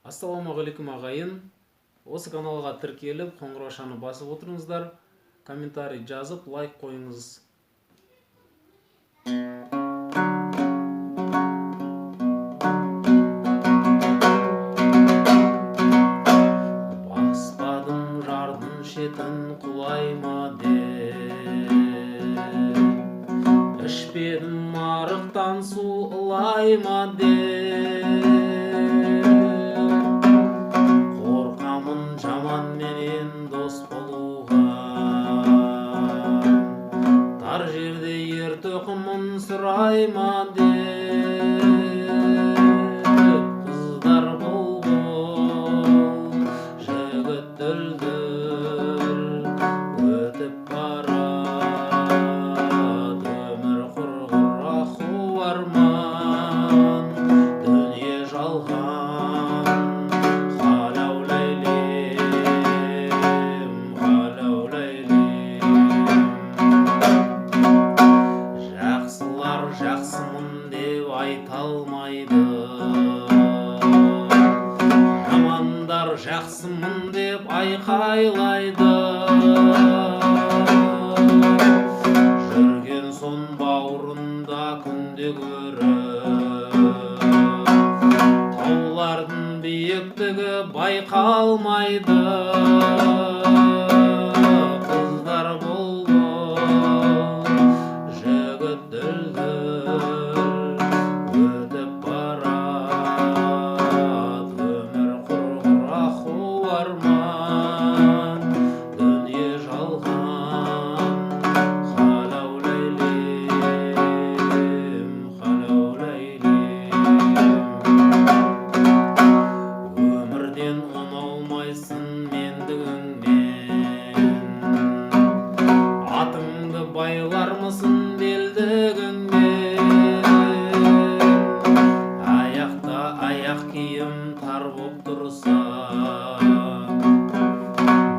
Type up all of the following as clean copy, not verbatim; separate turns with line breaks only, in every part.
Ассалаумағалейкум ағайын. Осы каналға тіркеліп, қоңыраушаны басып отырыңыздар. Комментарий жазып, лайк қойыңыз. Баспадым жардың шетін құлайма деп, ішпедім арықтан су ылайма деп. Жаман менен дос болуға, тар жерде ер тоқымын сұрайма деп. Қыздар бұлбұл, жігіт дүлдүл, өтіп барады өмір құрғыр аху арман, дүние жалған. Жақсымын деп айталмайды, жамандар жақсымын деп айқайлайды. Жүрген сон бауырында күнде көріп, таулардың биіктігі байқалмайды. Қыздар бұлбұл, жігіт дүлдүл, өтіп барады өмір құрғыр аху арман, дүние жалған. Халаулайлим, халаулайлим. Өмірден ұналмайсың мендігіңнен, атыңды байлармысың аяқ киім тар боп тұрса,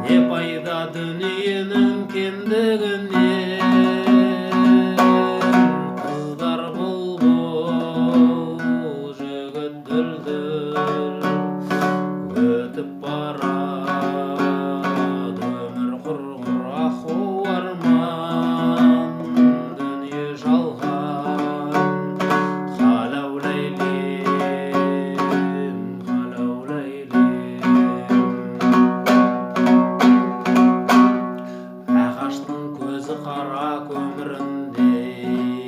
не пайда дүниенің кендігінен. Қыздар бұлбұл, жігіт дүлдүл, өтіп барады өмір құрғыр аху арман, дүние жалған. Қара көміріндей,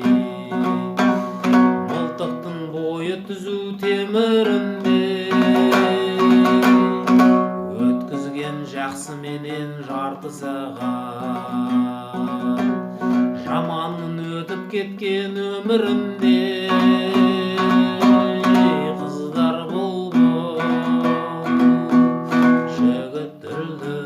мылтықтың бойы түзу теміріндей, өткізген жақсы менен жарты сағат, жаманның өтіп кеткен өміріндей. Қыздар бұлбұл, жігіт дүлдүл,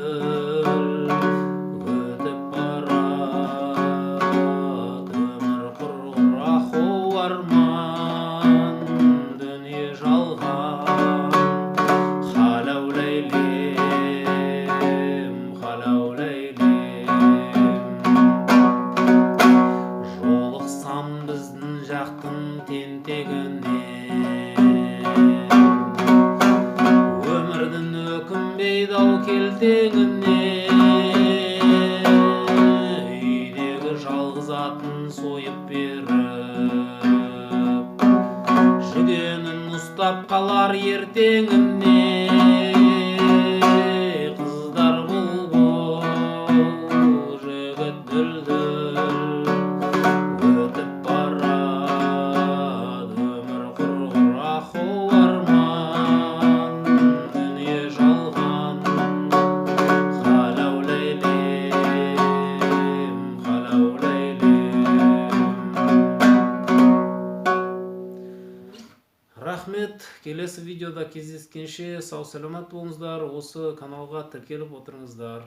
арман, дүние жалған. Халаулайлим, халаулайлим. Жолықсам біздің жақтың тентегінен, өмірдің өкінбейді ау келтеңінен. Үйдегі жалғыз атын сойып беріп, жүгенін ұстап қалар ертеңіне. Қыздар бұлбұл, жігіт дүлдүл, өтіп барады өмір құрғыр аху арман, дүние жалған. Халаулайлим, халаулайлим. Рахмет. Келесі видеода кездескенше сау саламат болыңыздар. Осы каналға тіркеліп отырыңыздар.